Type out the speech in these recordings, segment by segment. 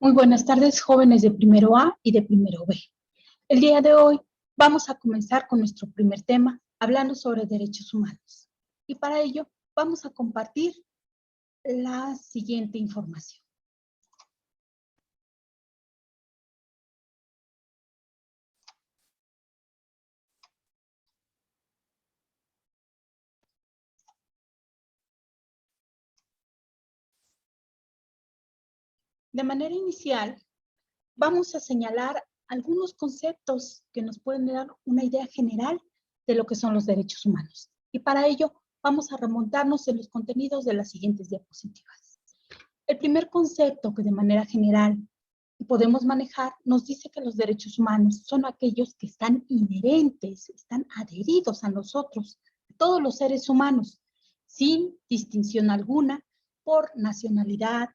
Muy buenas tardes, jóvenes de primero A y de primero B. El día de hoy vamos a comenzar con nuestro primer tema, hablando sobre derechos humanos. Y para ello vamos a compartir la siguiente información. De manera inicial, vamos a señalar algunos conceptos que nos pueden dar una idea general de lo que son los derechos humanos. Y para ello vamos a remontarnos en los contenidos de las siguientes diapositivas. El primer concepto que de manera general podemos manejar nos dice que los derechos humanos son aquellos que están inherentes, están adheridos a nosotros, a todos los seres humanos, sin distinción alguna por nacionalidad,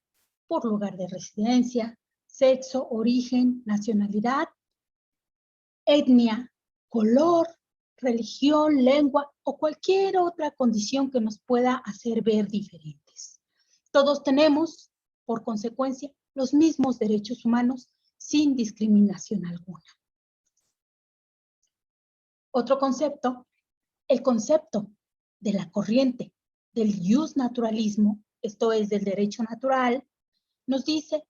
por lugar de residencia, sexo, origen, nacionalidad, etnia, color, religión, lengua o cualquier otra condición que nos pueda hacer ver diferentes. Todos tenemos, por consecuencia, los mismos derechos humanos sin discriminación alguna. Otro concepto, el concepto de la corriente del justnaturalismo, esto es del derecho natural, nos dice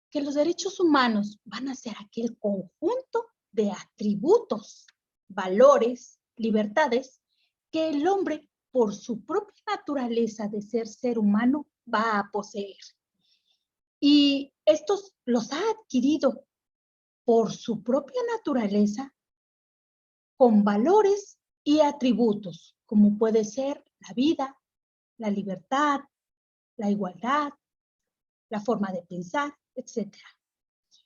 que los derechos humanos van a ser aquel conjunto de atributos, valores, libertades que el hombre, por su propia naturaleza de ser humano, va a poseer. Y estos los ha adquirido por su propia naturaleza con valores y atributos, como puede ser la vida, la libertad, la igualdad, la forma de pensar, etc.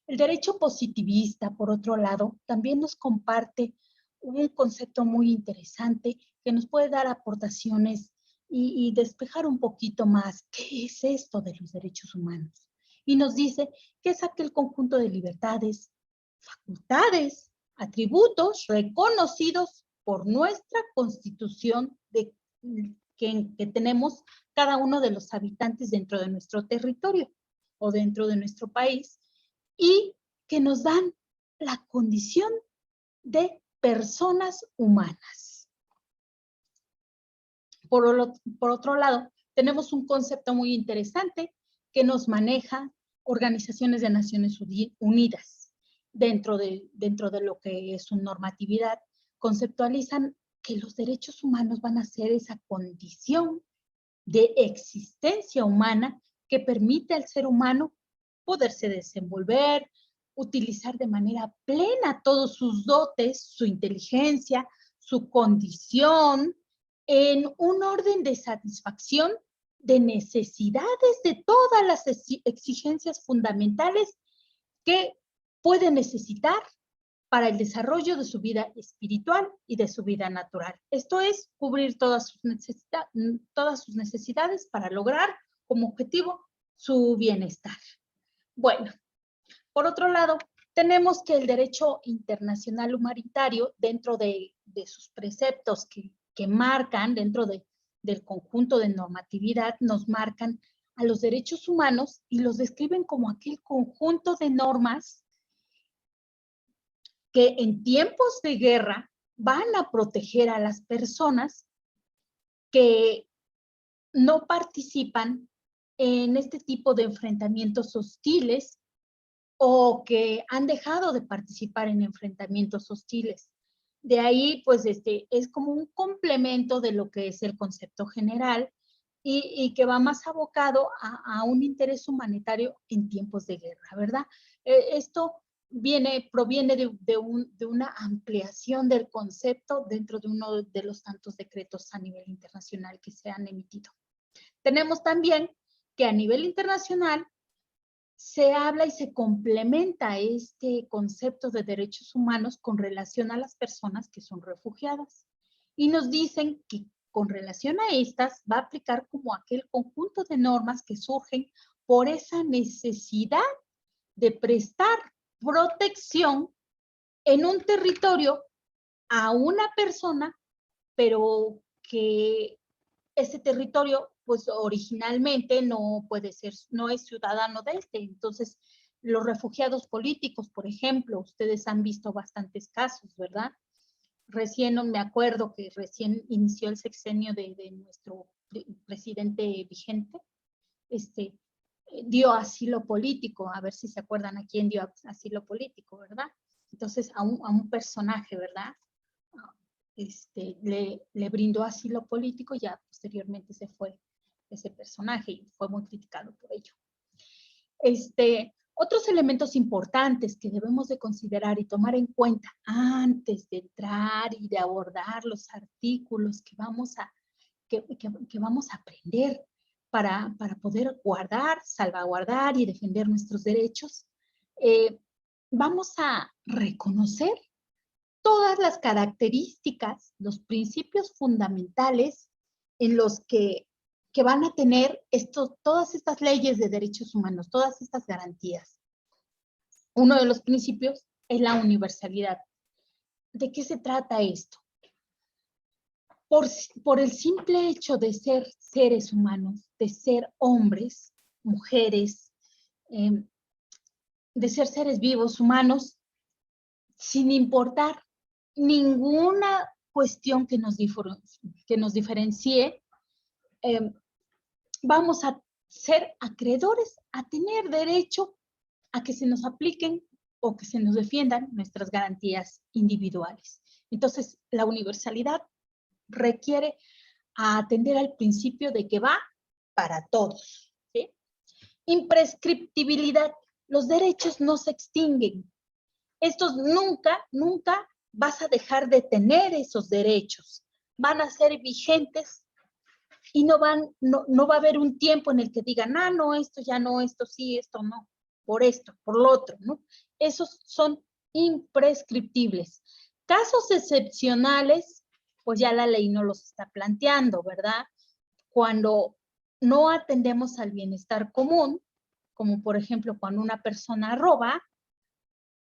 El derecho positivista, por otro lado, también nos comparte un concepto muy interesante que nos puede dar aportaciones y despejar un poquito más qué es esto de los derechos humanos. Y nos dice que es aquel conjunto de libertades, facultades, atributos reconocidos por nuestra Constitución que tenemos cada uno de los habitantes dentro de nuestro territorio o dentro de nuestro país, y que nos dan la condición de personas humanas. Por otro lado, tenemos un concepto muy interesante que nos maneja organizaciones de Naciones Unidas. Dentro de lo que es su normatividad, conceptualizan que los derechos humanos van a ser esa condición de existencia humana que permite al ser humano poderse desenvolver, utilizar de manera plena todos sus dotes, su inteligencia, su condición, en un orden de satisfacción de necesidades de todas las exigencias fundamentales que puede necesitar para el desarrollo de su vida espiritual y de su vida natural. Esto es cubrir todas sus necesidades para lograr como objetivo su bienestar. Bueno, por otro lado, tenemos que el derecho internacional humanitario, dentro de sus preceptos que marcan, dentro del conjunto de normatividad, nos marcan a los derechos humanos y los describen como aquel conjunto de normas que en tiempos de guerra van a proteger a las personas que no participan en este tipo de enfrentamientos hostiles o que han dejado de participar en enfrentamientos hostiles. De ahí, pues, es como un complemento de lo que es el concepto general y que va más abocado a un interés humanitario en tiempos de guerra, ¿verdad? Esto proviene de una ampliación del concepto dentro de uno de los tantos decretos a nivel internacional que se han emitido. Tenemos también que a nivel internacional se habla y se complementa este concepto de derechos humanos con relación a las personas que son refugiadas. Y nos dicen que con relación a estas va a aplicar como aquel conjunto de normas que surgen por esa necesidad de prestar protección en un territorio a una persona, pero que ese territorio pues originalmente no puede ser, no es ciudadano de este. Entonces Los refugiados políticos, por ejemplo, ustedes han visto bastantes casos, ¿verdad? Recién me acuerdo que recién inició el sexenio de nuestro presidente vigente, dio asilo político, a ver si se acuerdan a quién dio asilo político, ¿verdad? Entonces, a un personaje, ¿verdad? Le brindó asilo político, ya posteriormente se fue ese personaje y fue muy criticado por ello. Otros elementos importantes que debemos de considerar y tomar en cuenta antes de entrar y de abordar los artículos que vamos a aprender para poder guardar, salvaguardar y defender nuestros derechos, vamos a reconocer todas las características, los principios fundamentales en los que van a tener todas estas leyes de derechos humanos, todas estas garantías. Uno de los principios es la universalidad. ¿De qué se trata esto? Por el simple hecho de ser seres humanos, de ser hombres, mujeres, de ser seres vivos, humanos, sin importar ninguna cuestión que nos diferencie, vamos a ser acreedores a tener derecho a que se nos apliquen o que se nos defiendan nuestras garantías individuales. Entonces, la universalidad requiere atender al principio de que va para todos, ¿sí? Imprescriptibilidad. Los derechos no se extinguen. Estos nunca vas a dejar de tener esos derechos. Van a ser vigentes y no va a haber un tiempo en el que digan, ah, no, esto ya no, esto sí, esto no, por esto, por lo otro, ¿no? Esos son imprescriptibles. Casos excepcionales, pues ya la ley no los está planteando, ¿verdad? Cuando no atendemos al bienestar común, como por ejemplo cuando una persona roba,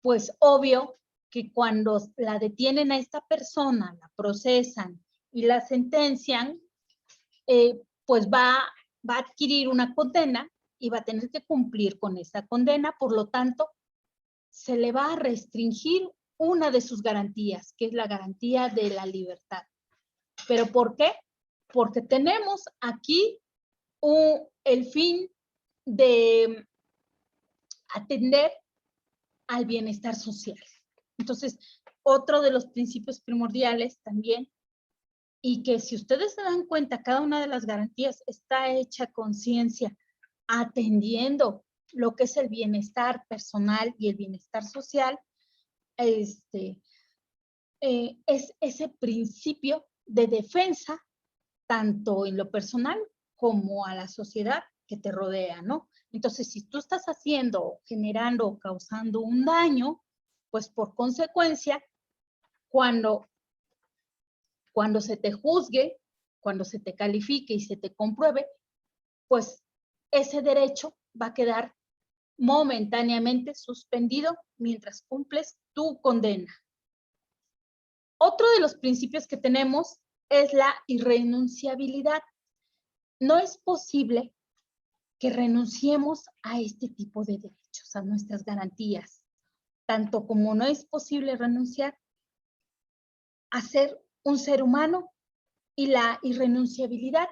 pues obvio que cuando la detienen a esta persona, la procesan y la sentencian, pues va a adquirir una condena y va a tener que cumplir con esa condena, por lo tanto, se le va a restringir una de sus garantías, que es la garantía de la libertad. ¿Pero por qué? Porque tenemos aquí el fin de atender al bienestar social. Entonces, otro de los principios primordiales también, y que si ustedes se dan cuenta, cada una de las garantías está hecha con ciencia, atendiendo lo que es el bienestar personal y el bienestar social, es ese principio de defensa, tanto en lo personal como a la sociedad que te rodea, ¿no? Entonces, si tú estás haciendo, generando o causando un daño, pues por consecuencia, cuando se te juzgue, cuando se te califique y se te compruebe, pues ese derecho va a quedar momentáneamente suspendido mientras cumples tu condena. Otro de los principios que tenemos es la irrenunciabilidad. No es posible que renunciemos a este tipo de derechos, a nuestras garantías, tanto como no es posible renunciar a ser un ser humano, y la irrenunciabilidad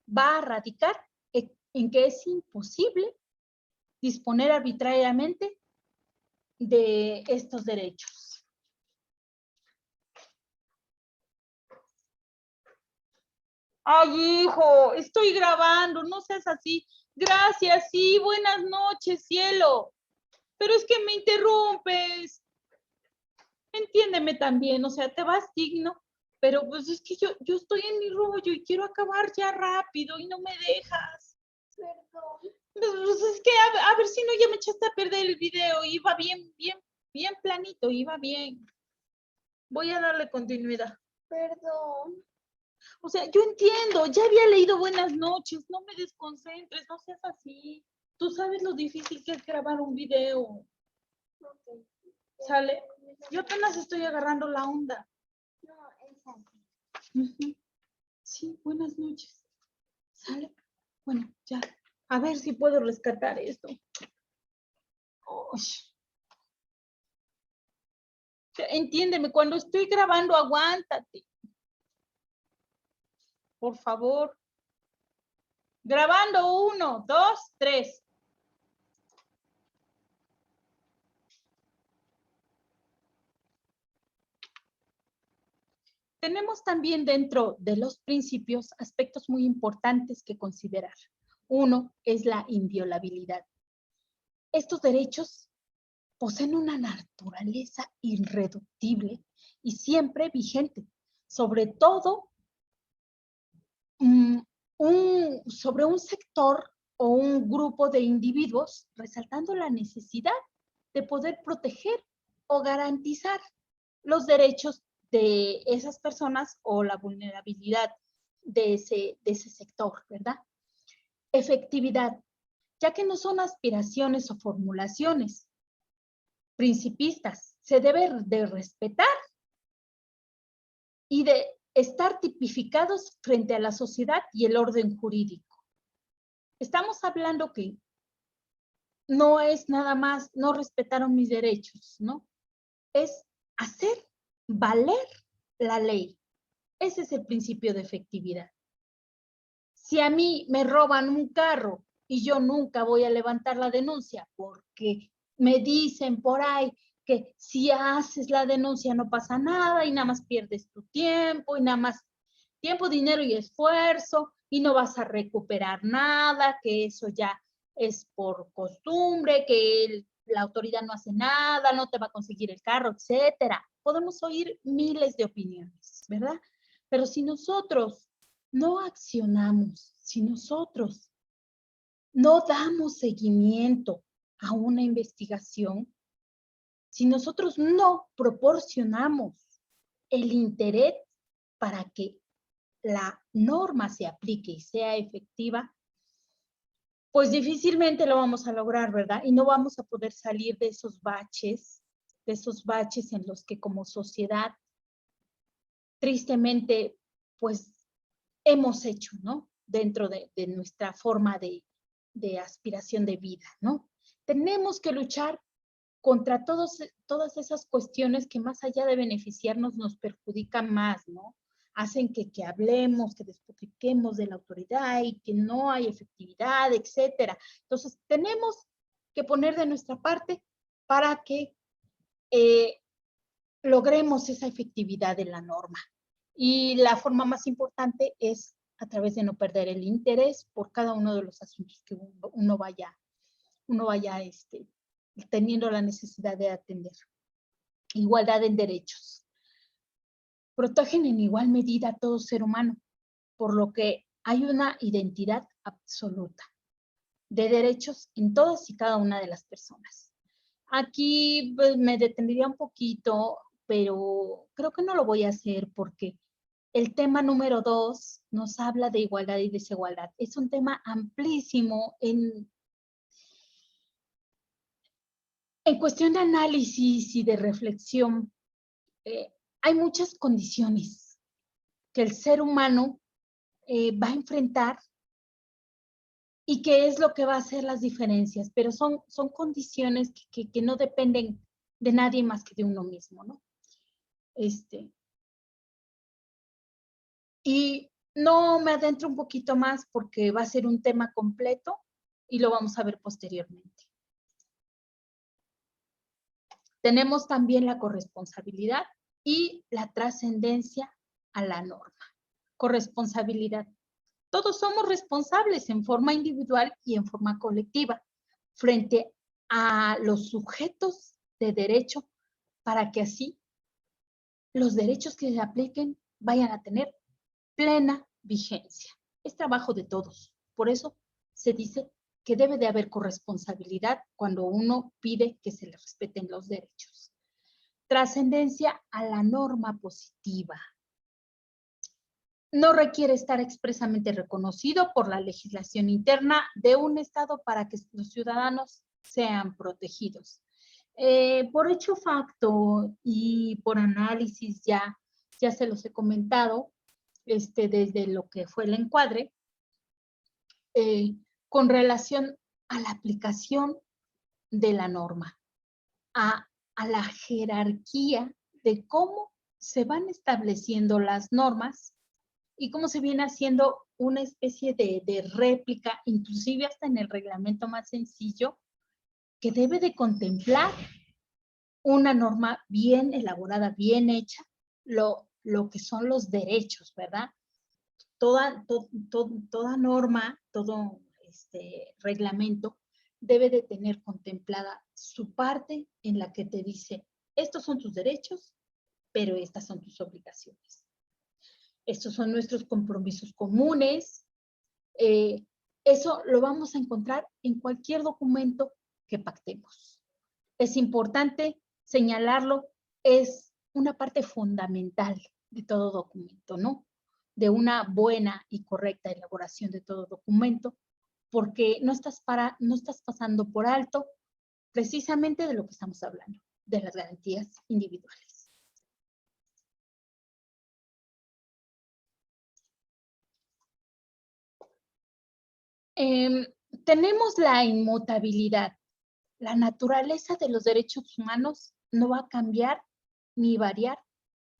va a radicar en que es imposible disponer arbitrariamente de estos derechos. Ay, hijo, estoy grabando, no seas así. Gracias, sí, buenas noches, cielo. Pero es que me interrumpes. Entiéndeme también, o sea, te vas digno, pero pues es que yo estoy en mi rollo y quiero acabar ya rápido y no me dejas. Perdón. Pues es que a ver si no ya me echaste a perder el video. Iba bien planito, iba bien. Voy a darle continuidad. Perdón. O sea, yo entiendo, ya había leído buenas noches, no me desconcentres, no seas así. Tú sabes lo difícil que es grabar un video. Okay. ¿Sale? Yo apenas estoy agarrando la onda. No, es así. Sí, buenas noches. ¿Sale? Bueno, ya. A ver si puedo rescatar esto. Uy. Entiéndeme, cuando estoy grabando, aguántate. Por favor. Grabando 1, 2, 3. Tenemos también dentro de los principios aspectos muy importantes que considerar. Uno es la inviolabilidad. Estos derechos poseen una naturaleza irreductible y siempre vigente, sobre todo sobre un sector o un grupo de individuos, resaltando la necesidad de poder proteger o garantizar los derechos de esas personas o la vulnerabilidad de ese sector, ¿verdad? Efectividad, ya que no son aspiraciones o formulaciones principistas, se debe de respetar y de estar tipificados frente a la sociedad y el orden jurídico. Estamos hablando que no es nada más, no respetaron mis derechos, ¿no? Es hacer valer la ley. Ese es el principio de efectividad. Si a mí me roban un carro y yo nunca voy a levantar la denuncia porque me dicen por ahí que si haces la denuncia no pasa nada y nada más pierdes tu tiempo y nada más tiempo, dinero y esfuerzo y no vas a recuperar nada, que eso ya es por costumbre, que la autoridad no hace nada, no te va a conseguir el carro, etcétera. Podemos oír miles de opiniones, ¿verdad? Pero si nosotros no accionamos, si nosotros no damos seguimiento a una investigación, si nosotros no proporcionamos el interés para que la norma se aplique y sea efectiva, pues difícilmente lo vamos a lograr, ¿verdad? Y no vamos a poder salir de esos baches en los que como sociedad, tristemente, pues hemos hecho, ¿no? Dentro de nuestra forma de aspiración de vida, ¿no? Tenemos que luchar contra todas esas cuestiones que más allá de beneficiarnos nos perjudican más, ¿no? Hacen que hablemos, que despotriquemos de la autoridad y que no hay efectividad, etcétera. Entonces, tenemos que poner de nuestra parte para que logremos esa efectividad de la norma. Y la forma más importante es a través de no perder el interés por cada uno de los asuntos que uno vaya teniendo la necesidad de atender. Igualdad en derechos. Protegen en igual medida a todo ser humano, por lo que hay una identidad absoluta de derechos en todas y cada una de las personas. Aquí pues, me detendría un poquito, pero creo que no lo voy a hacer porque el tema número 2 nos habla de igualdad y desigualdad. Es un tema amplísimo en cuestión de análisis y de reflexión. Hay muchas condiciones que el ser humano va a enfrentar y qué es lo que va a hacer las diferencias, pero son condiciones que no dependen de nadie más que de uno mismo, ¿no? Y no me adentro un poquito más porque va a ser un tema completo y lo vamos a ver posteriormente. Tenemos también la corresponsabilidad y la trascendencia a la norma. Corresponsabilidad. Todos somos responsables en forma individual y en forma colectiva frente a los sujetos de derecho para que así los derechos que se apliquen vayan a tener plena vigencia. Es trabajo de todos. Por eso se dice que debe de haber corresponsabilidad cuando uno pide que se le respeten los derechos. Trascendencia a la norma positiva. No requiere estar expresamente reconocido por la legislación interna de un Estado para que los ciudadanos sean protegidos. Por hecho facto y por análisis ya se los he comentado, desde lo que fue el encuadre, con relación a la aplicación de la norma. a la jerarquía de cómo se van estableciendo las normas y cómo se viene haciendo una especie de réplica, inclusive hasta en el reglamento más sencillo, que debe de contemplar una norma bien elaborada, bien hecha, lo que son los derechos, ¿verdad? Toda norma, todo reglamento debe de tener contemplada su parte en la que te dice, estos son tus derechos, pero estas son tus obligaciones. Estos son nuestros compromisos comunes. Eso lo vamos a encontrar en cualquier documento que pactemos. Es importante señalarlo, es una parte fundamental de todo documento, ¿no? De una buena y correcta elaboración de todo documento, porque no estás pasando por alto precisamente de lo que estamos hablando, de las garantías individuales. Tenemos la inmutabilidad. La naturaleza de los derechos humanos no va a cambiar ni variar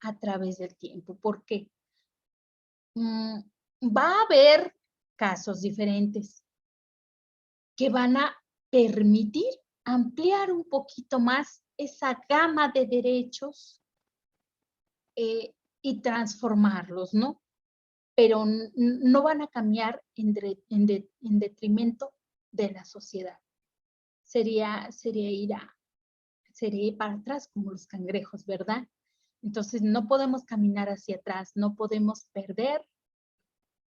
a través del tiempo. ¿Por qué? Va a haber casos diferentes que van a permitir ampliar un poquito más esa gama de derechos y transformarlos, ¿no? Pero no van a cambiar en detrimento de la sociedad. Sería ir para atrás como los cangrejos, ¿verdad? Entonces no podemos caminar hacia atrás, no podemos perder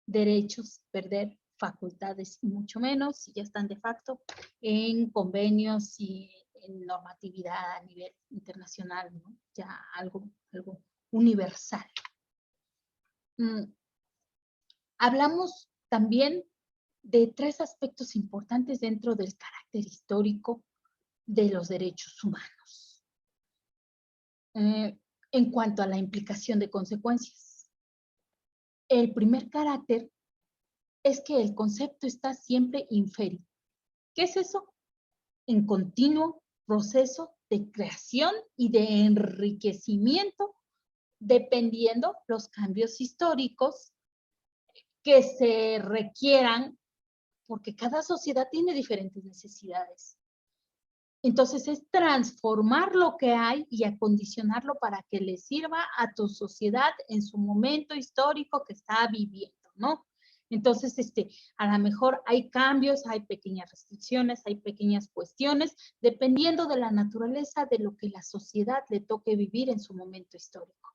derechos, perder facultades y mucho menos si ya están de facto en convenios y en normatividad a nivel internacional, ¿no? Ya algo universal. Hablamos también de 3 aspectos importantes dentro del carácter histórico de los derechos humanos. En cuanto a la implicación de consecuencias. El primer carácter es que el concepto está siempre inferido. ¿Qué es eso? En continuo proceso de creación y de enriquecimiento, dependiendo los cambios históricos que se requieran, porque cada sociedad tiene diferentes necesidades. Entonces es transformar lo que hay y acondicionarlo para que le sirva a tu sociedad en su momento histórico que está viviendo, ¿no? Entonces, a lo mejor hay cambios, hay pequeñas restricciones, hay pequeñas cuestiones, dependiendo de la naturaleza de lo que la sociedad le toque vivir en su momento histórico.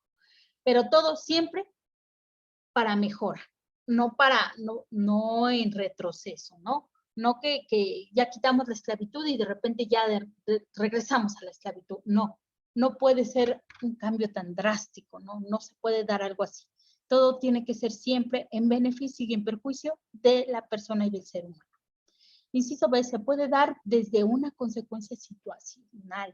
Pero todo siempre para mejora, no en retroceso, ¿no? No que ya quitamos la esclavitud y de repente ya regresamos a la esclavitud. No, no puede ser un cambio tan drástico, ¿no? No se puede dar algo así. Todo tiene que ser siempre en beneficio y en perjuicio de la persona y del ser humano. Inciso B, se puede dar desde una consecuencia situacional,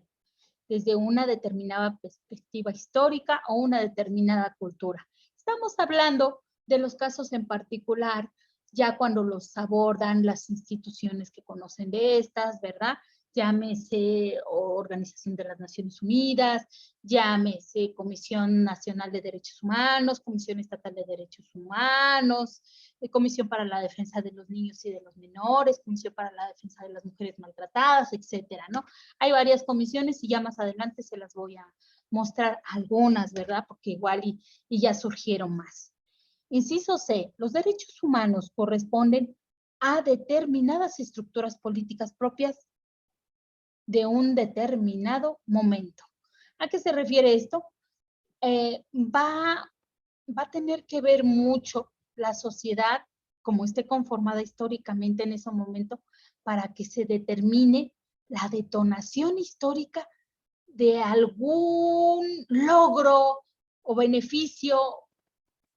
desde una determinada perspectiva histórica o una determinada cultura. Estamos hablando de los casos en particular, ya cuando los abordan las instituciones que conocen de estas, ¿verdad? Llámese Organización de las Naciones Unidas, llámese Comisión Nacional de Derechos Humanos, Comisión Estatal de Derechos Humanos, Comisión para la Defensa de los Niños y de los Menores, Comisión para la Defensa de las Mujeres Maltratadas, etcétera, ¿no? Hay varias comisiones y ya más adelante se las voy a mostrar algunas, ¿verdad? Porque igual y ya surgieron más. Inciso C, los derechos humanos corresponden a determinadas estructuras políticas propias de un determinado momento. ¿A qué se refiere esto? Va a tener que ver mucho la sociedad, como esté conformada históricamente en ese momento, para que se determine la detonación histórica de algún logro o beneficio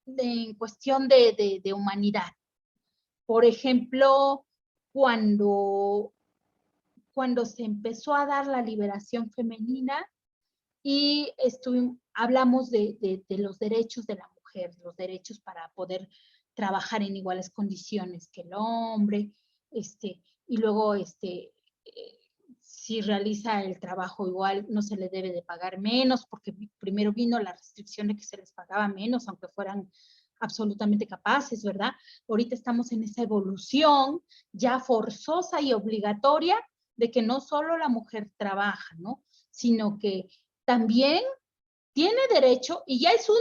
en cuestión de humanidad. Por ejemplo, cuando se empezó a dar la liberación femenina y hablamos de los derechos de la mujer, los derechos para poder trabajar en iguales condiciones que el hombre, y luego si realiza el trabajo igual, no se le debe de pagar menos, porque primero vino la restricción de que se les pagaba menos, aunque fueran absolutamente capaces, ¿verdad? Ahorita estamos en esa evolución ya forzosa y obligatoria de que no solo la mujer trabaja, ¿no? Sino que también tiene derecho, y ya es un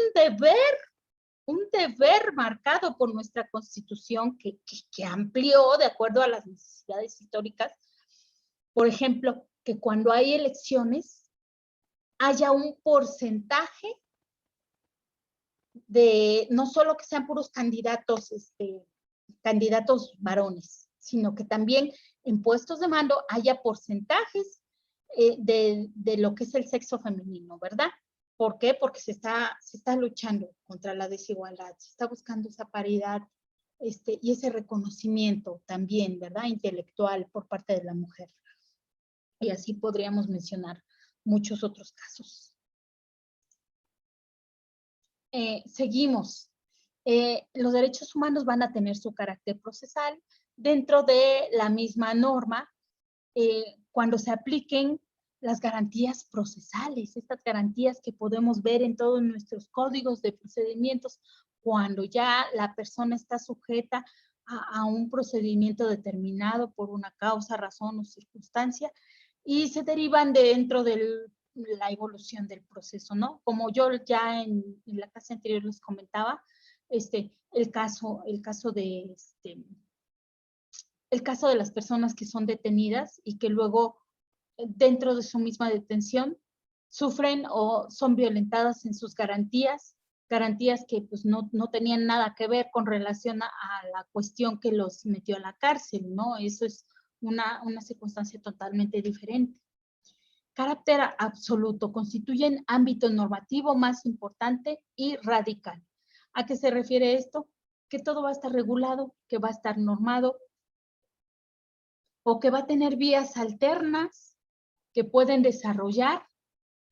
deber marcado por nuestra Constitución que amplió de acuerdo a las necesidades históricas. Por ejemplo, que cuando hay elecciones haya un porcentaje de, no solo que sean puros candidatos, candidatos varones, sino que también en puestos de mando haya porcentajes de lo que es el sexo femenino, ¿verdad? ¿Por qué? Porque se está luchando contra la desigualdad, se está buscando esa paridad y ese reconocimiento también, ¿verdad? Intelectual por parte de la mujer. Y así podríamos mencionar muchos otros casos. Seguimos. Los derechos humanos van a tener su carácter procesal dentro de la misma norma cuando se apliquen las garantías procesales, estas garantías que podemos ver en todos nuestros códigos de procedimientos cuando ya la persona está sujeta a un procedimiento determinado por una causa, razón o circunstancia y se derivan dentro de la evolución del proceso, ¿no? Como yo ya en la clase anterior les comentaba, el caso de las personas que son detenidas y que luego dentro de su misma detención sufren o son violentadas en sus garantías que pues no tenían nada que ver con relación a la cuestión que los metió a la cárcel, ¿no? Eso es una circunstancia totalmente diferente. Carácter absoluto, constituyen ámbito normativo más importante y radical. ¿A qué se refiere esto? Que todo va a estar regulado, que va a estar normado, o que va a tener vías alternas que pueden desarrollar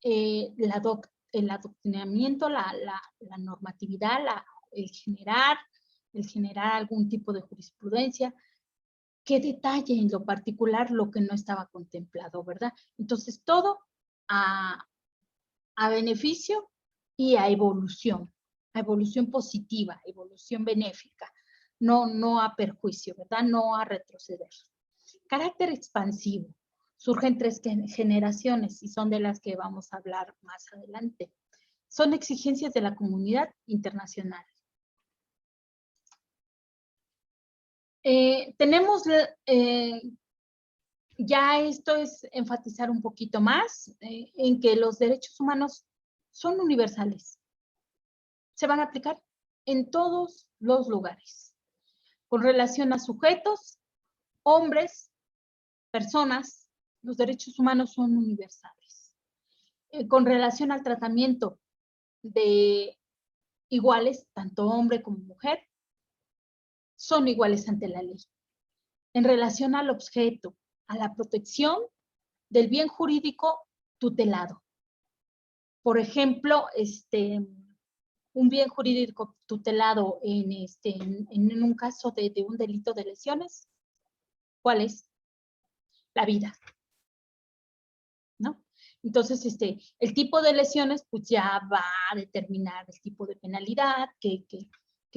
el adoctrinamiento, la normatividad, el generar algún tipo de jurisprudencia que detalle en lo particular lo que no estaba contemplado, ¿verdad? Entonces, todo a beneficio y a evolución positiva, evolución benéfica, no a perjuicio, ¿verdad? No a retroceder. Carácter expansivo. Surgen 3 generaciones y son de las que vamos a hablar más adelante. Son exigencias de la comunidad internacional. Tenemos, ya esto es enfatizar un poquito más en que los derechos humanos son universales. Se van a aplicar en todos los lugares. Con relación a sujetos, hombres, personas, los derechos humanos son universales. Con relación al tratamiento de iguales, tanto hombre como mujer, son iguales ante la ley. En relación al objeto, a la protección del bien jurídico tutelado. Por ejemplo, un bien jurídico tutelado en un caso de un delito de lesiones, ¿cuál es? La vida, ¿no? Entonces, el tipo de lesiones, pues ya va a determinar el tipo de penalidad que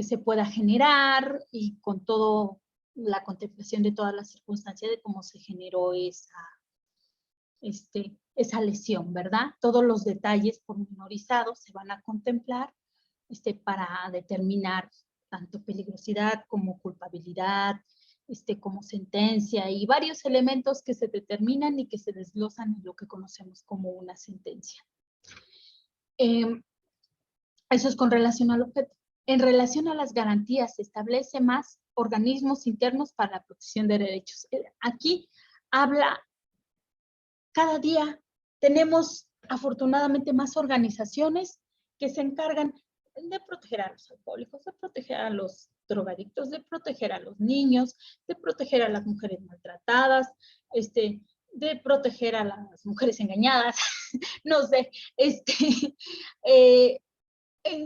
se pueda generar y con todo la contemplación de todas las circunstancias de cómo se generó esa lesión, ¿verdad? Todos los detalles pormenorizados se van a contemplar para determinar tanto peligrosidad como culpabilidad, como sentencia y varios elementos que se determinan y que se desglosan en lo que conocemos como una sentencia. Eso es con relación al objeto. En relación a las garantías, se establece más organismos internos para la protección de derechos. Aquí habla, cada día tenemos afortunadamente más organizaciones que se encargan de proteger a los alcohólicos, de proteger a los drogadictos, de proteger a los niños, de proteger a las mujeres maltratadas, de proteger a las mujeres engañadas, no sé,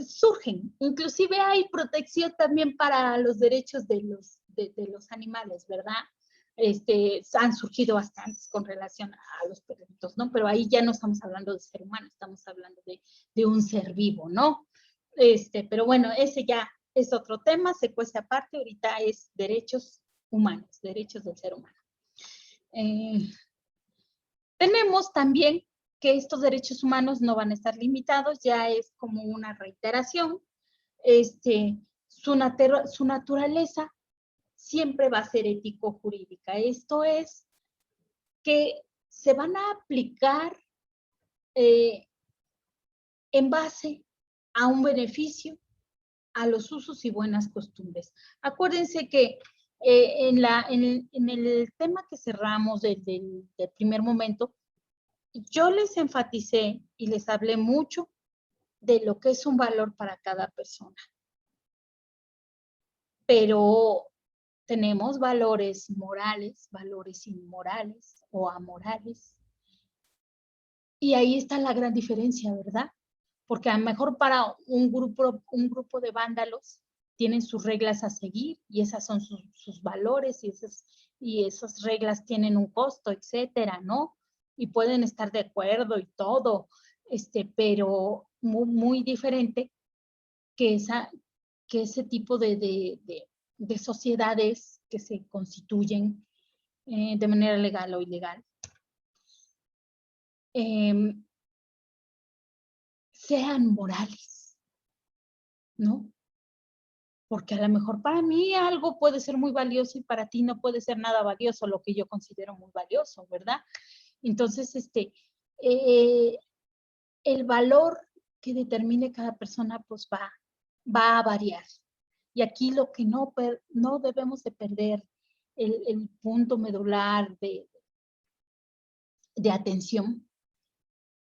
surgen. Inclusive hay protección también para los derechos de los animales, ¿verdad? Han surgido bastantes con relación a los perritos, ¿no? Pero ahí ya no estamos hablando de ser humano, estamos hablando de un ser vivo, ¿no? Pero bueno, ese ya es otro tema, se cuesta aparte, ahorita es derechos humanos, derechos del ser humano. Tenemos también que estos derechos humanos no van a estar limitados, ya es como una reiteración. Su naturaleza siempre va a ser ético-jurídica. Esto es que se van a aplicar en base a un beneficio, a los usos y buenas costumbres. Acuérdense que en el tema que cerramos del primer momento, yo les enfaticé y les hablé mucho de lo que es un valor para cada persona. Pero tenemos valores morales, valores inmorales o amorales. Y ahí está la gran diferencia, ¿verdad? Porque a lo mejor para un grupo de vándalos tienen sus reglas a seguir y esas son sus valores y esas reglas tienen un costo, etcétera, ¿no? Y pueden estar de acuerdo y todo, pero muy, muy diferente que ese tipo de sociedades que se constituyen de manera legal o ilegal. Sean morales, ¿no? Porque a lo mejor para mí algo puede ser muy valioso y para ti no puede ser nada valioso, lo que yo considero muy valioso, ¿verdad? Entonces, el valor que determine cada persona, pues va a variar. Y aquí lo que no debemos de perder el punto medular de atención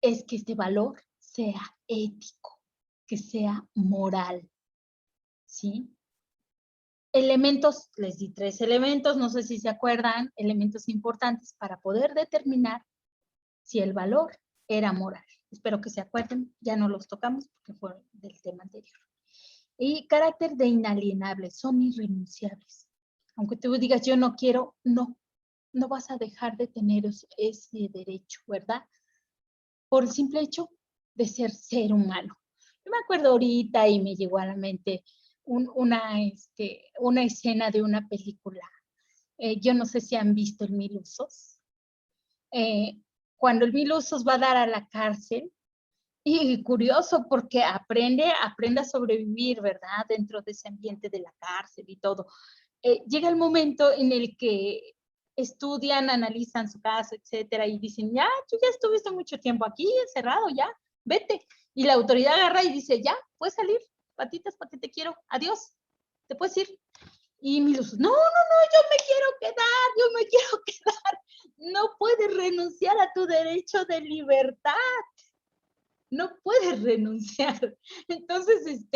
es que este valor sea ético, que sea moral, ¿sí? Elementos, les di 3 elementos, no sé si se acuerdan, elementos importantes para poder determinar si el valor era moral. Espero que se acuerden, ya no los tocamos porque fue del tema anterior. Y carácter de inalienable, son irrenunciables. Aunque tú digas, yo no quiero, no vas a dejar de tener ese derecho, ¿verdad? Por el simple hecho de ser humano. Yo me acuerdo ahorita y me llegó a la mente una escena de una película. Yo no sé si han visto el Mil Usos. Cuando el Mil Usos va a dar a la cárcel, y curioso porque aprende a sobrevivir, ¿verdad? Dentro de ese ambiente de la cárcel y todo. Llega el momento en el que estudian, analizan su caso, etcétera, y dicen, ya, tú ya estuviste mucho tiempo aquí, encerrado, ya, vete. Y la autoridad agarra y dice, ya, puedes salir, patitas, para que te quiero, adiós, te puedes ir. Y Milus, no, yo me quiero quedar. No puedes renunciar a tu derecho de libertad. No puedes renunciar. Entonces,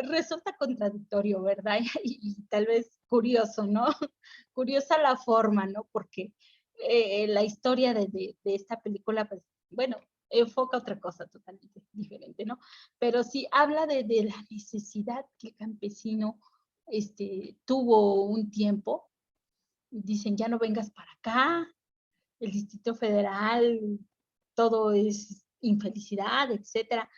resulta contradictorio, ¿verdad? Y tal vez curioso, ¿no? Curiosa la forma, ¿no? Porque la historia de esta película, pues, bueno, enfoca otra cosa totalmente diferente, ¿no? Pero sí habla de la necesidad que el campesino tuvo un tiempo. Dicen, ya no vengas para acá, el Distrito Federal, todo es infelicidad, etcétera.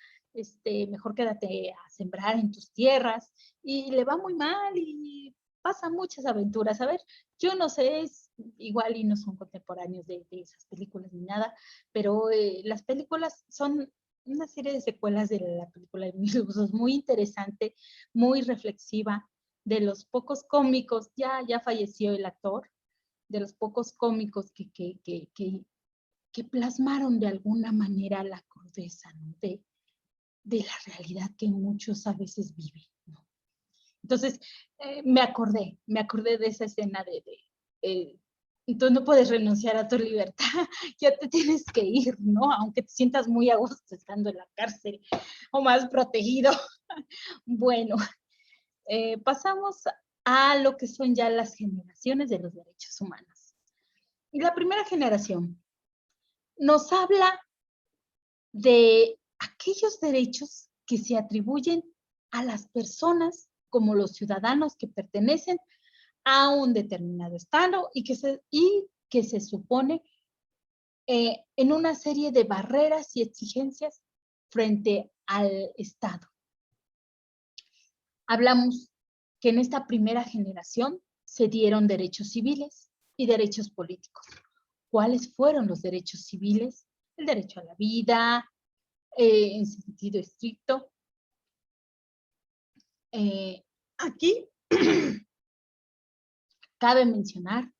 Mejor quédate a sembrar en tus tierras, y le va muy mal y pasan muchas aventuras. A ver, yo no sé, es igual y no son contemporáneos de esas películas ni nada, pero las películas son una serie de secuelas de la película de Mil Usos, muy interesante, muy reflexiva, de los pocos cómicos, ya falleció el actor, de los pocos cómicos que plasmaron de alguna manera la crudeza, ¿no? de la realidad que muchos a veces viven, ¿no? Entonces, me acordé de esa escena entonces no puedes renunciar a tu libertad, ya te tienes que ir, ¿no? Aunque te sientas muy a gusto estando en la cárcel o más protegido. Bueno, pasamos a lo que son ya las generaciones de los derechos humanos. Y la primera generación nos habla de aquellos derechos que se atribuyen a las personas como los ciudadanos que pertenecen a un determinado estado y que se supone en una serie de barreras y exigencias frente al Estado. Hablamos que en esta primera generación se dieron derechos civiles y derechos políticos. ¿Cuáles fueron los derechos civiles? El derecho a la vida, en sentido estricto. Aquí cabe mencionar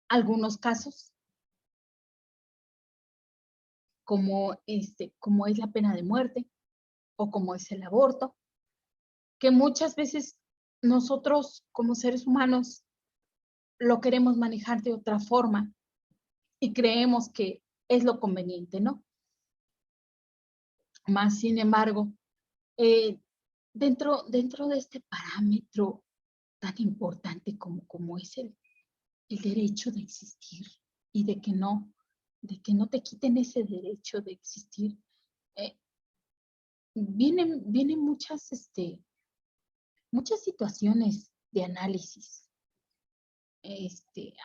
algunos casos, como es la pena de muerte o como es el aborto, que muchas veces nosotros como seres humanos lo queremos manejar de otra forma y creemos que es lo conveniente, ¿no? Más sin embargo, dentro de este parámetro tan importante como es el derecho de existir y de que no te quiten ese derecho de existir, vienen muchas situaciones de análisis.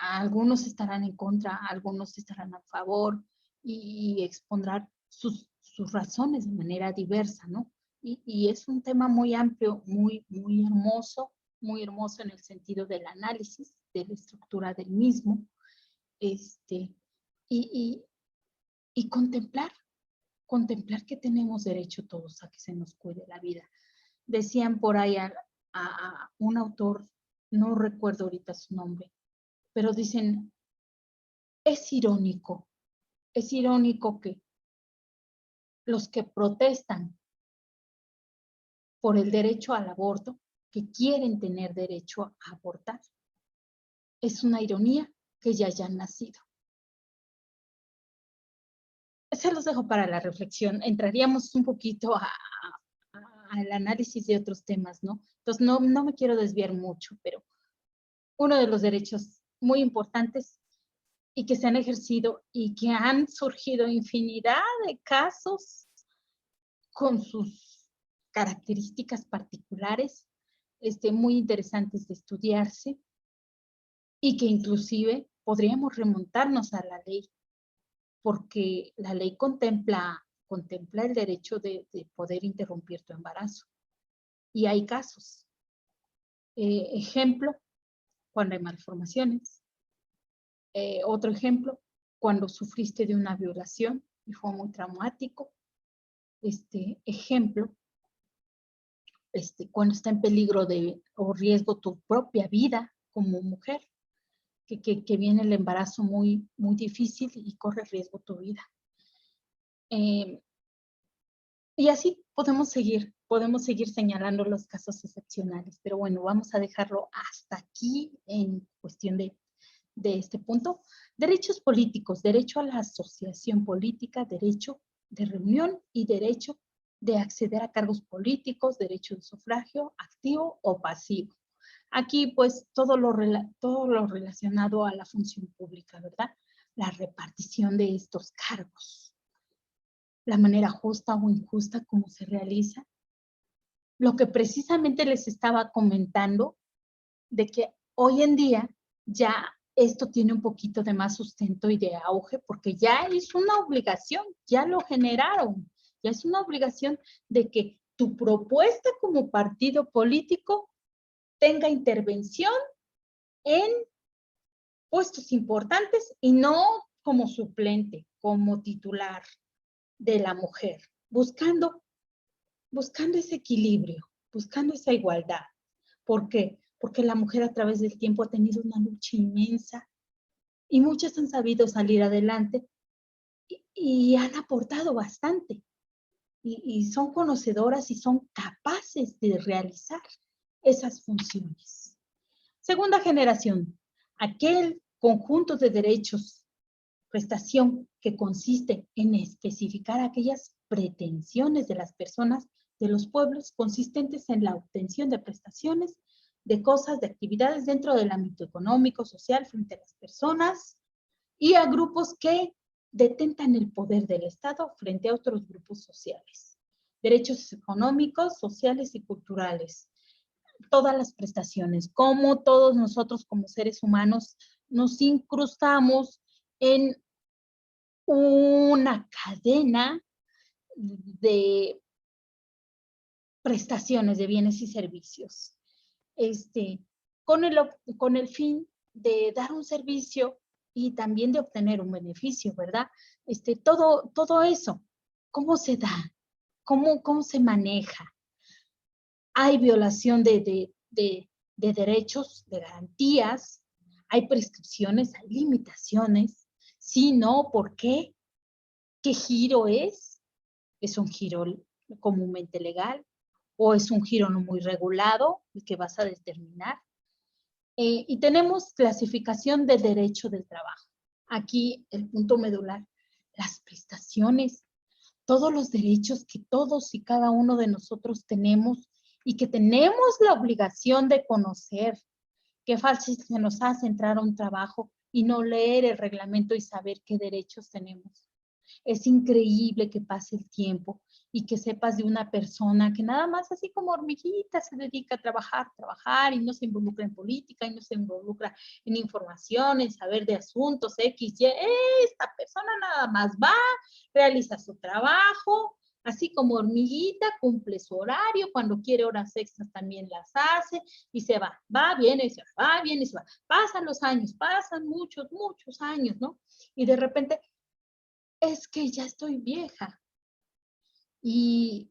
Algunos estarán en contra, algunos estarán a favor y expondrán sus razones de manera diversa, ¿no? Y es un tema muy amplio, muy hermoso en el sentido del análisis, de la estructura del mismo, y contemplar que tenemos derecho todos a que se nos cuide la vida. Decían por ahí a un autor, no recuerdo ahorita su nombre, pero dicen, es irónico que los que protestan por el derecho al aborto, que quieren tener derecho a abortar, es una ironía que ya hayan nacido. Se los dejo para la reflexión. Entraríamos un poquito al análisis de otros temas, ¿no? Entonces, no me quiero desviar mucho, pero uno de los derechos muy importantes y que se han ejercido y que han surgido infinidad de casos con sus características particulares, muy interesantes de estudiarse y que inclusive podríamos remontarnos a la ley, porque la ley contempla el derecho de poder interrumpir tu embarazo. Y hay casos. Ejemplo, cuando hay malformaciones. Otro ejemplo, cuando sufriste de una violación y fue muy traumático. Ejemplo, cuando está en peligro o riesgo tu propia vida como mujer, que viene el embarazo muy difícil y corre riesgo tu vida. Y así podemos seguir señalando los casos excepcionales, pero bueno, vamos a dejarlo hasta aquí en cuestión de este punto. Derechos políticos, derecho a la asociación política, derecho de reunión y derecho de acceder a cargos políticos, derecho de sufragio activo o pasivo. Aquí pues todo lo relacionado a la función pública, ¿verdad? La repartición de estos cargos, la manera justa o injusta como se realiza. Lo que precisamente les estaba comentando, de que hoy en día ya esto tiene un poquito de más sustento y de auge, porque ya es una obligación, ya lo generaron, ya es una obligación de que tu propuesta como partido político tenga intervención en puestos importantes y no como suplente, como titular de la mujer, buscando ese equilibrio, buscando esa igualdad. ¿Por qué? Porque la mujer a través del tiempo ha tenido una lucha inmensa y muchas han sabido salir adelante y han aportado bastante y son conocedoras y son capaces de realizar esas funciones. Segunda generación, aquel conjunto de derechos, prestación que consiste en especificar aquellas pretensiones de las personas de los pueblos consistentes en la obtención de prestaciones, de cosas, de actividades dentro del ámbito económico, social, frente a las personas y a grupos que detentan el poder del Estado frente a otros grupos sociales. Derechos económicos, sociales y culturales. todas las prestaciones, cómo todos nosotros como seres humanos nos incrustamos en una cadena de prestaciones de bienes y servicios, con el fin de dar un servicio y también de obtener un beneficio, ¿verdad? Todo eso, ¿cómo se da? ¿Cómo se maneja? Hay violación de derechos, de garantías, hay prescripciones, hay limitaciones. Sí, no, ¿por qué? ¿Qué giro es? ¿Es un giro comúnmente legal? ¿O es un giro no muy regulado el que vas a determinar? Y tenemos clasificación de derecho del trabajo. Aquí el punto medular, las prestaciones, todos los derechos que todos y cada uno de nosotros tenemos y que tenemos la obligación de conocer. Qué fácil se nos hace entrar a un trabajo y no leer el reglamento y saber qué derechos tenemos. Es increíble que pase el tiempo y que sepas de una persona que nada más así como hormiguita se dedica a trabajar y no se involucra en política y no se involucra en información, en saber de asuntos X, Y. Esta persona nada más va, realiza su trabajo, así como hormiguita, cumple su horario, cuando quiere horas extras también las hace y se va, viene y se va, viene y se va. Pasan los años, pasan muchos, muchos años, ¿no? Y de repente es que ya estoy vieja. ¿Y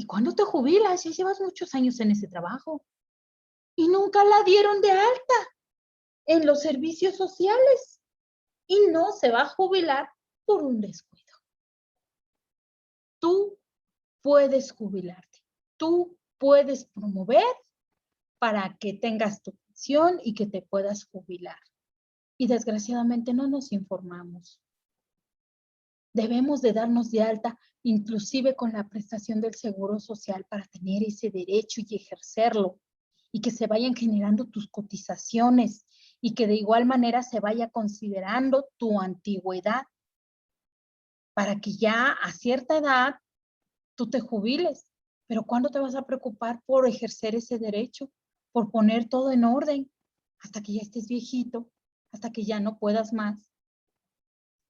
cuándo te jubilas? Ya llevas muchos años en ese trabajo. Y nunca la dieron de alta en los servicios sociales. Y no se va a jubilar por un descuido. Tú puedes jubilarte. Tú puedes promover para que tengas tu pensión y que te puedas jubilar. Y desgraciadamente no nos informamos. Debemos de darnos de alta, inclusive con la prestación del seguro social para tener ese derecho y ejercerlo, y que se vayan generando tus cotizaciones y que de igual manera se vaya considerando tu antigüedad para que ya a cierta edad tú te jubiles. Pero ¿cuándo te vas a preocupar por ejercer ese derecho? Por poner todo en orden hasta que ya estés viejito, hasta que ya no puedas más.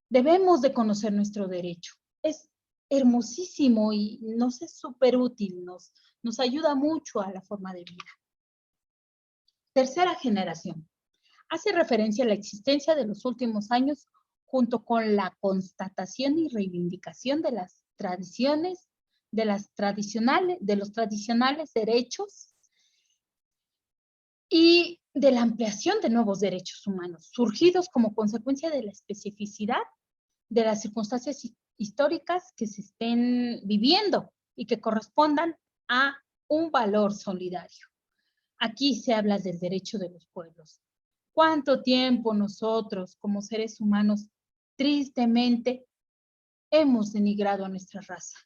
Debemos de conocer nuestro derecho. Es hermosísimo y nos es súper útil, nos ayuda mucho a la forma de vida. Tercera generación. Hace referencia a la existencia de los últimos años junto con la constatación y reivindicación de las tradiciones, de los tradicionales derechos y de la ampliación de nuevos derechos humanos, surgidos como consecuencia de la especificidad de las circunstancias históricas que se estén viviendo y que correspondan a un valor solidario. Aquí se habla del derecho de los pueblos. ¿Cuánto tiempo nosotros, como seres humanos, tristemente hemos denigrado a nuestra raza?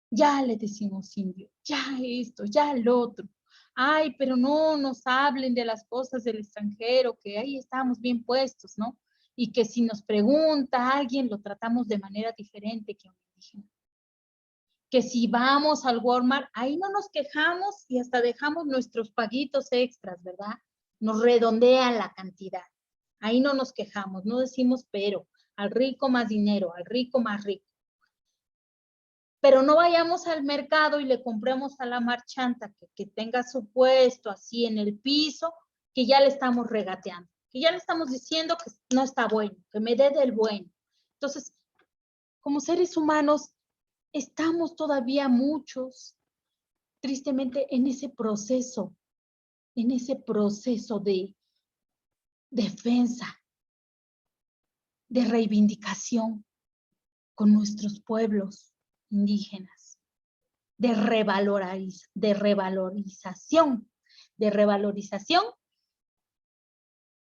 Ya le decimos indio, ya esto, ya lo otro. Ay, pero no nos hablen de las cosas del extranjero, que ahí estamos bien puestos, ¿no? Y que si nos pregunta alguien, lo tratamos de manera diferente que un indígena. Que si vamos al Walmart, ahí no nos quejamos y hasta dejamos nuestros paguitos extras, ¿verdad? Nos redondean la cantidad. Ahí no nos quejamos, no decimos pero, al rico más dinero, al rico más rico. Pero no vayamos al mercado y le compremos a la marchanta que tenga su puesto así en el piso, que ya le estamos regateando, que ya le estamos diciendo que no está bueno, que me dé del bueno. Entonces, como seres humanos, estamos todavía muchos, tristemente, en ese proceso de defensa, de reivindicación con nuestros pueblos indígenas, de revalorización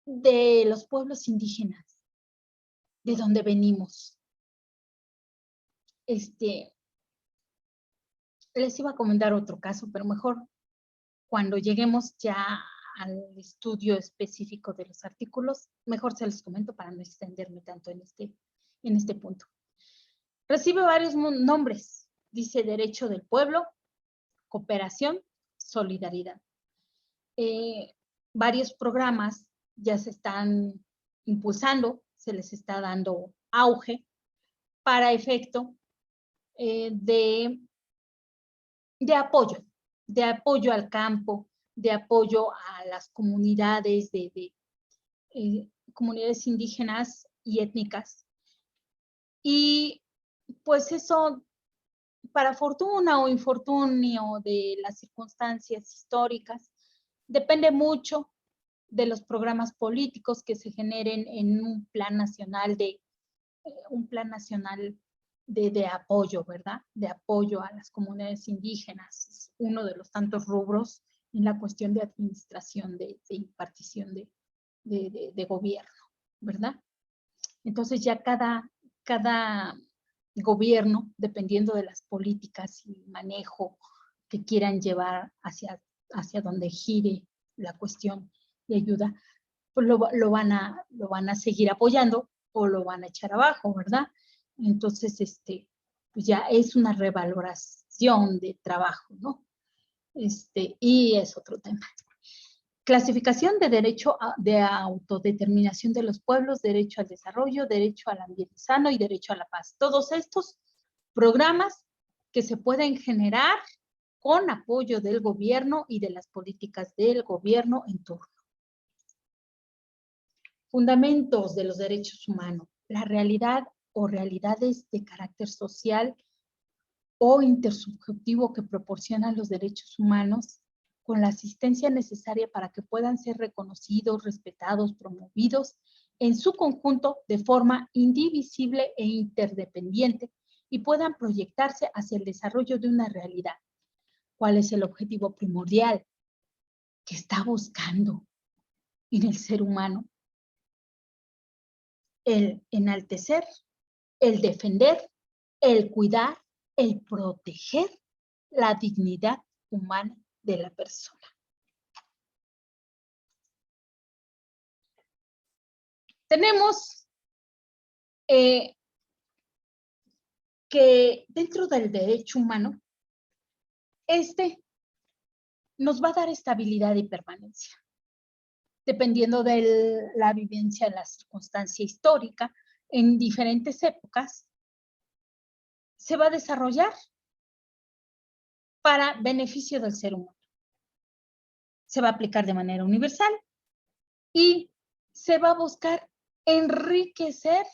de los pueblos indígenas, de donde venimos. Les iba a comentar otro caso, pero mejor cuando lleguemos ya al estudio específico de los artículos, mejor se los comento para no extenderme tanto en este punto. Recibe varios nombres. Dice derecho del pueblo, cooperación, solidaridad. Varios programas ya se están impulsando, se les está dando auge para efecto de apoyo al campo, de apoyo a las comunidades, comunidades indígenas y étnicas. Y pues eso, para fortuna o infortunio de las circunstancias históricas, depende mucho de los programas políticos que se generen en un plan nacional de apoyo, ¿verdad? De apoyo a las comunidades indígenas. Es uno de los tantos rubros en la cuestión de administración, de impartición de gobierno, ¿verdad? Entonces ya cada gobierno, dependiendo de las políticas y manejo que quieran llevar hacia donde gire la cuestión de ayuda, pues lo van a seguir apoyando o lo van a echar abajo, ¿verdad? Entonces, pues ya es una revaloración de trabajo, ¿no? Y es otro tema. Clasificación de derecho de autodeterminación de los pueblos, derecho al desarrollo, derecho al ambiente sano y derecho a la paz. Todos estos programas que se pueden generar con apoyo del gobierno y de las políticas del gobierno en turno. Fundamentos de los derechos humanos. La realidad o realidades de carácter social o intersubjetivo que proporcionan los derechos humanos con la asistencia necesaria para que puedan ser reconocidos, respetados, promovidos en su conjunto de forma indivisible e interdependiente y puedan proyectarse hacia el desarrollo de una realidad. ¿Cuál es el objetivo primordial que está buscando en el ser humano? El enaltecer, el defender, el cuidar, el proteger la dignidad humana de la persona. Tenemos que dentro del derecho humano, nos va a dar estabilidad y permanencia, dependiendo de la vivencia, la circunstancia histórica, en diferentes épocas, se va a desarrollar para beneficio del ser humano. Se va a aplicar de manera universal y se va a buscar enriquecer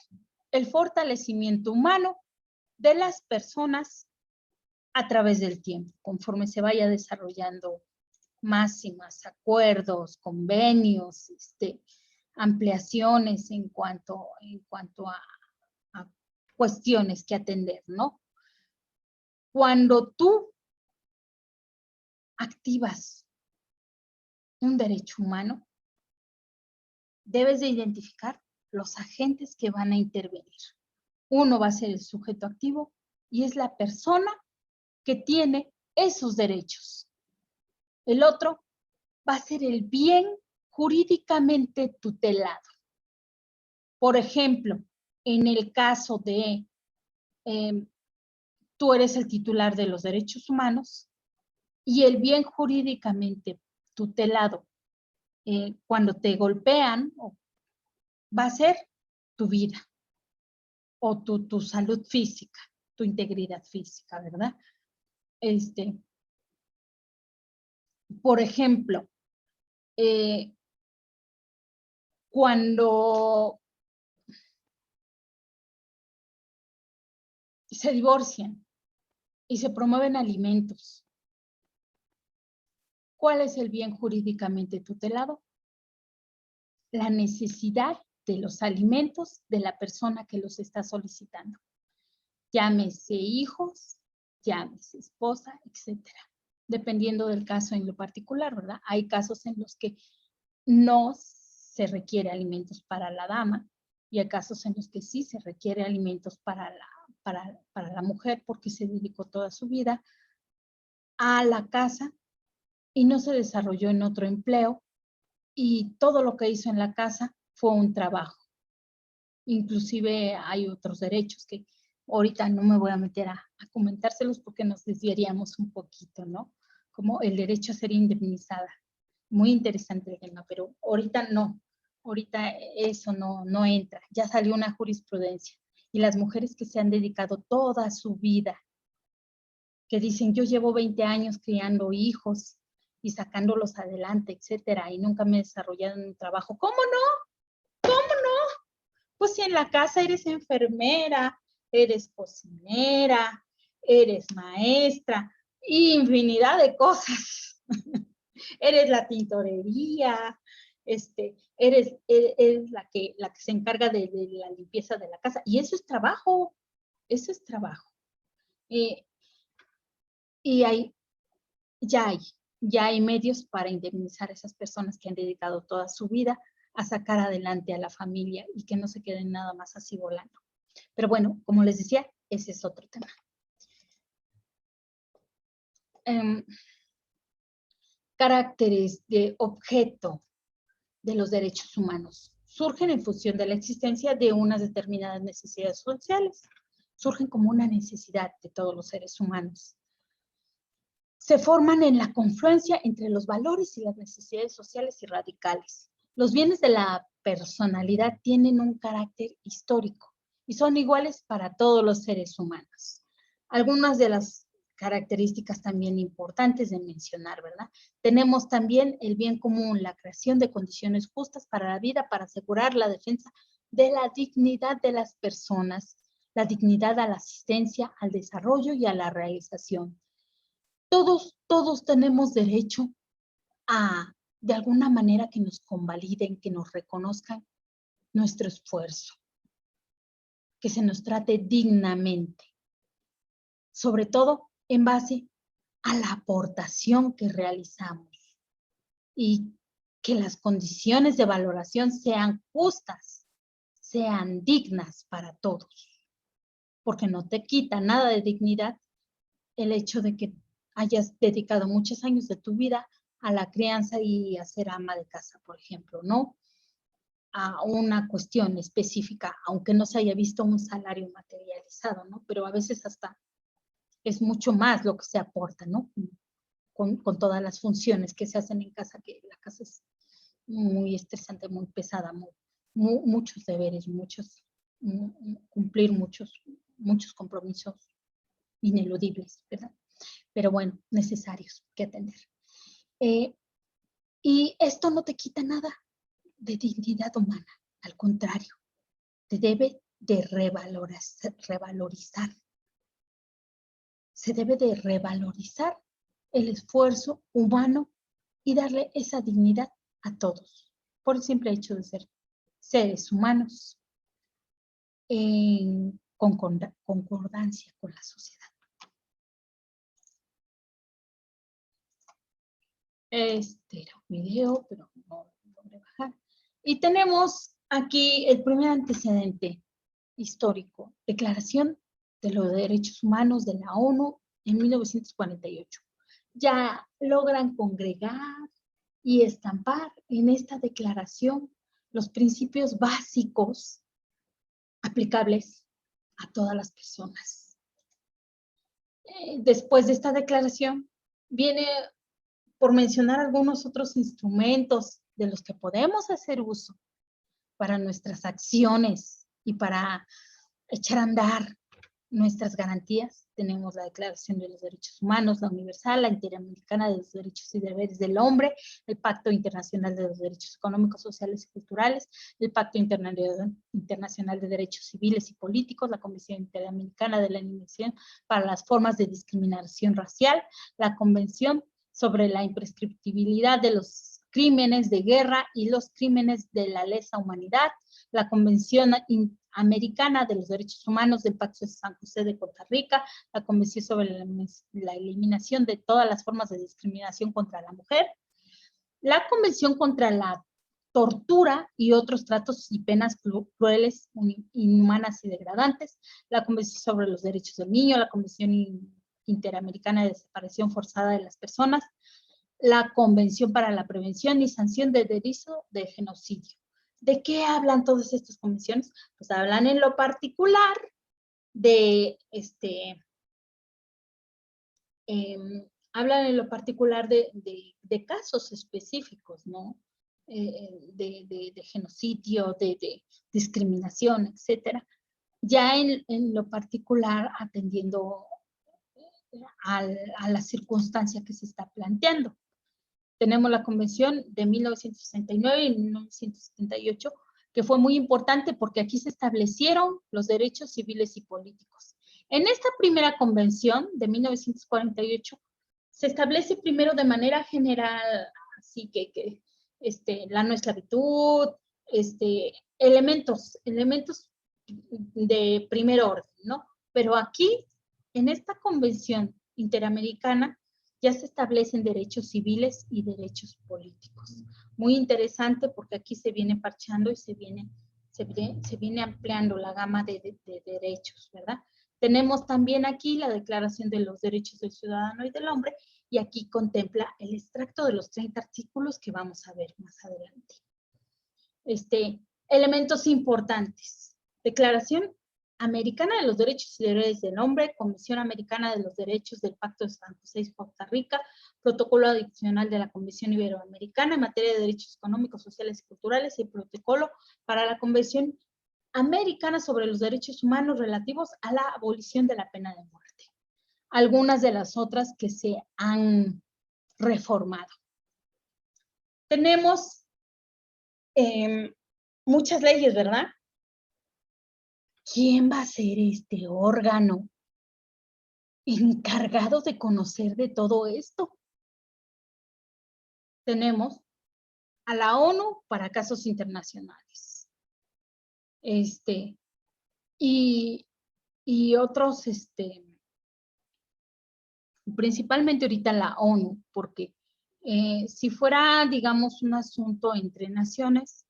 el fortalecimiento humano de las personas a través del tiempo, conforme se vaya desarrollando más y más acuerdos, convenios, ampliaciones en cuanto a cuestiones que atender, ¿no? Cuando tú activas un derecho humano, debes de identificar los agentes que van a intervenir. Uno va a ser el sujeto activo y es la persona que tiene esos derechos. El otro va a ser el bien jurídicamente tutelado. Por ejemplo, en el caso de tú eres el titular de los derechos humanos y el bien jurídicamente tutelado cuando te golpean va a ser tu vida o tu salud física, tu integridad física, ¿verdad? Por ejemplo, cuando se divorcian y se promueven alimentos, ¿cuál es el bien jurídicamente tutelado? La necesidad de los alimentos de la persona que los está solicitando. Llámese hijos, llámese esposa, etcétera. Dependiendo del caso en lo particular, ¿verdad? Hay casos en los que no se requiere alimentos para la dama y hay casos en los que sí se requiere alimentos para la mujer porque se dedicó toda su vida a la casa y no se desarrolló en otro empleo y todo lo que hizo en la casa fue un trabajo. Inclusive hay otros derechos que ahorita no me voy a meter a comentárselos porque nos desviaríamos un poquito, ¿no? como el derecho a ser indemnizada. Muy interesante el tema, pero ahorita no. Ahorita eso no entra. Ya salió una jurisprudencia. Y las mujeres que se han dedicado toda su vida, que dicen, yo llevo 20 años criando hijos y sacándolos adelante, etcétera, y nunca me he desarrollado en un trabajo. ¿Cómo no? ¿Cómo no? Pues si en la casa eres enfermera, eres cocinera, eres maestra, infinidad de cosas. Eres la tintorería, eres la que se encarga de la limpieza de la casa. Y eso es trabajo, eso es trabajo. Y ya hay medios para indemnizar a esas personas que han dedicado toda su vida a sacar adelante a la familia y que no se queden nada más así volando. Pero bueno, como les decía, ese es otro tema. Caracteres de objeto de los derechos humanos surgen en función de la existencia de unas determinadas necesidades sociales. Surgen como una necesidad de todos los seres humanos. Se forman en la confluencia entre los valores y las necesidades sociales y radicales. Los bienes de la personalidad tienen un carácter histórico y son iguales para todos los seres humanos. Algunas de las características también importantes de mencionar, ¿verdad? Tenemos también el bien común, la creación de condiciones justas para la vida, para asegurar la defensa de la dignidad de las personas, la dignidad a la asistencia, al desarrollo y a la realización. Todos tenemos derecho a, de alguna manera, que nos convaliden, que nos reconozcan nuestro esfuerzo, que se nos trate dignamente, sobre todo en base a la aportación que realizamos y que las condiciones de valoración sean justas, sean dignas para todos, porque no te quita nada de dignidad el hecho de que hayas dedicado muchos años de tu vida a la crianza y a ser ama de casa, por ejemplo, ¿no? A una cuestión específica, aunque no se haya visto un salario materializado, ¿no? Pero a veces hasta es mucho más lo que se aporta, ¿no? Con todas las funciones que se hacen en casa, que la casa es muy estresante, muy pesada, muchos deberes, cumplir muchos compromisos ineludibles, ¿verdad? Pero bueno, necesarios que atender. Y esto no te quita nada de dignidad humana, al contrario, te debe de revalorizar. Se debe de revalorizar el esfuerzo humano y darle esa dignidad a todos, por el simple hecho de ser seres humanos en concordancia con la sociedad. Este era un video, pero no logré bajar. Y tenemos aquí el primer antecedente histórico, Declaración de los Derechos Humanos de la ONU en 1948. Ya logran congregar y estampar en esta declaración los principios básicos aplicables a todas las personas. Después de esta declaración viene, por mencionar algunos otros instrumentos de los que podemos hacer uso para nuestras acciones y para echar a andar nuestras garantías. Tenemos la Declaración de los Derechos Humanos, la Universal, la Interamericana de los Derechos y Deberes del Hombre, el Pacto Internacional de los Derechos Económicos, Sociales y Culturales, el Pacto Internacional de Derechos Civiles y Políticos, la Convención Interamericana de la Eliminación para las Formas de Discriminación Racial, la Convención sobre la imprescriptibilidad de los crímenes de guerra y los crímenes de la lesa humanidad, la Convención Americana de los Derechos Humanos del Pacto de San José de Costa Rica, la Convención sobre la eliminación de todas las formas de discriminación contra la mujer, la Convención contra la tortura y otros tratos y penas crueles, inhumanas y degradantes, la Convención sobre los Derechos del Niño, la Convención Interamericana de Desaparición Forzada de las Personas, la Convención para la Prevención y Sanción del Delito de Genocidio. ¿De qué hablan todas estas convenciones? Pues hablan en lo particular de hablan en lo particular de casos específicos, ¿no? De genocidio, de discriminación, etcétera. Ya en lo particular atendiendo a la circunstancia que se está planteando. Tenemos la Convención de 1969 y 1978, que fue muy importante porque aquí se establecieron los derechos civiles y políticos. En esta primera convención de 1948 se establece primero de manera general, así que la no esclavitud, elementos de primer orden, ¿no? Pero aquí, en esta convención interamericana, ya se establecen derechos civiles y derechos políticos. Muy interesante porque aquí se viene parchando y se viene ampliando la gama de derechos, ¿verdad? Tenemos también aquí la Declaración de los Derechos del Ciudadano y del Hombre, y aquí contempla el extracto de los 30 artículos que vamos a ver más adelante. Elementos importantes. Declaración Americana de los Derechos y Deberes del Hombre, Convención Americana de los Derechos del Pacto de San José y Costa Rica, Protocolo Adicional de la Convención Iberoamericana en materia de derechos económicos, sociales y culturales y Protocolo para la Convención Americana sobre los Derechos Humanos relativos a la abolición de la pena de muerte. Algunas de las otras que se han reformado. Tenemos muchas leyes, ¿verdad? ¿Quién va a ser este órgano encargado de conocer de todo esto? Tenemos a la ONU para casos internacionales. Y otros, principalmente ahorita la ONU, porque si fuera, digamos, un asunto entre naciones,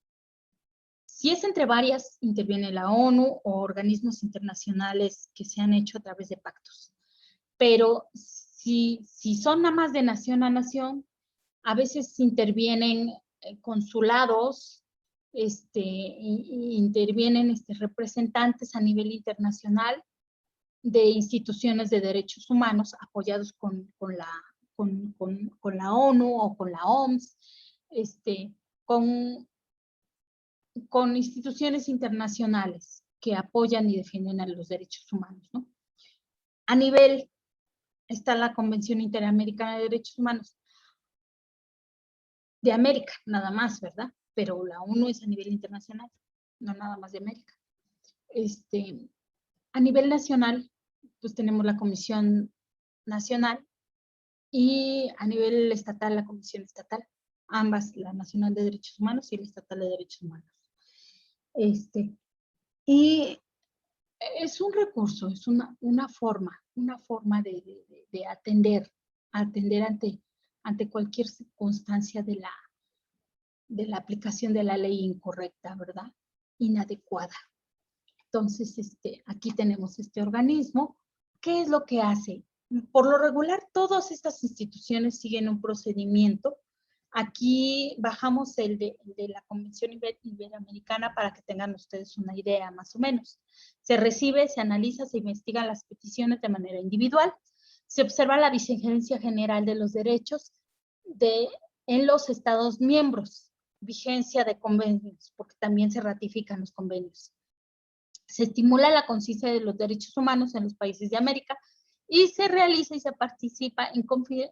si es entre varias, interviene la ONU o organismos internacionales que se han hecho a través de pactos. Pero si son nada más de nación a nación, a veces intervienen consulados, intervienen representantes a nivel internacional de instituciones de derechos humanos apoyados con la ONU o con la OMS, con instituciones internacionales que apoyan y defienden a los derechos humanos, ¿no? A nivel, está la Convención Interamericana de Derechos Humanos de América, nada más, ¿verdad? Pero la ONU es a nivel internacional, no nada más de América. A nivel nacional, pues tenemos la Comisión Nacional y a nivel estatal, la Comisión Estatal, ambas, la Nacional de Derechos Humanos y la Estatal de Derechos Humanos. Y es un recurso, es una forma de atender ante cualquier circunstancia de la aplicación de la ley incorrecta, ¿verdad? Inadecuada. Entonces, aquí tenemos este organismo. ¿Qué es lo que hace? Por lo regular, todas estas instituciones siguen un procedimiento. Aquí bajamos el de la Convención Iberoamericana para que tengan ustedes una idea más o menos. Se recibe, se analiza, se investigan las peticiones de manera individual. Se observa la vigencia general de los derechos en los Estados miembros. Vigencia de convenios, porque también se ratifican los convenios. Se estimula la conciencia de los derechos humanos en los países de América y se realiza y se participa en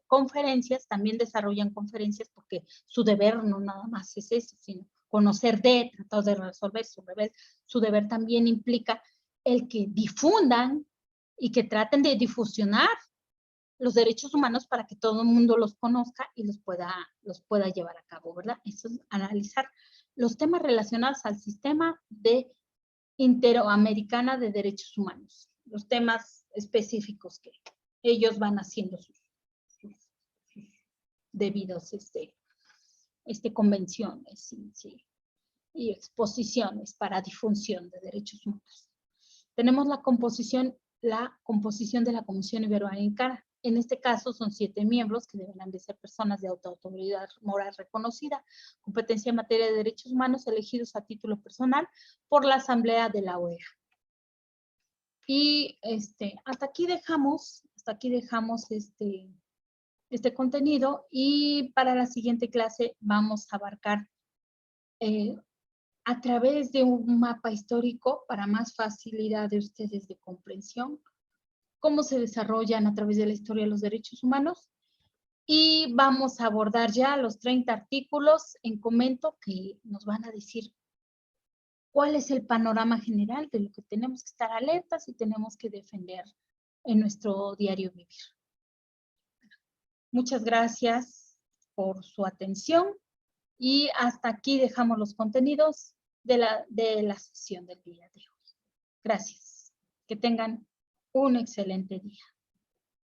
conferencias, también desarrollan conferencias porque su deber no nada más es eso, sino conocer tratar de resolver su deber también implica el que difundan y que traten de difusionar los derechos humanos para que todo el mundo los conozca y los pueda llevar a cabo, ¿verdad? Eso es analizar los temas relacionados al sistema de Interamericana de Derechos Humanos, los temas específicos que ellos van haciendo sus debidos convenciones y exposiciones para difusión de derechos humanos. Tenemos la composición de la Comisión Iberoamericana. En este caso son 7 miembros que deberán de ser personas de autoridad moral reconocida, competencia en materia de derechos humanos elegidos a título personal por la Asamblea de la OEA. Y hasta aquí dejamos este contenido y para la siguiente clase vamos a abarcar a través de un mapa histórico para más facilidad de ustedes de comprensión, cómo se desarrollan a través de la historia los derechos humanos y vamos a abordar ya los 30 artículos en comento que nos van a decir cuál es el panorama general de lo que tenemos que estar alertas y tenemos que defender en nuestro diario vivir. Muchas gracias por su atención y hasta aquí dejamos los contenidos de la sesión del día de hoy. Gracias. Que tengan un excelente día.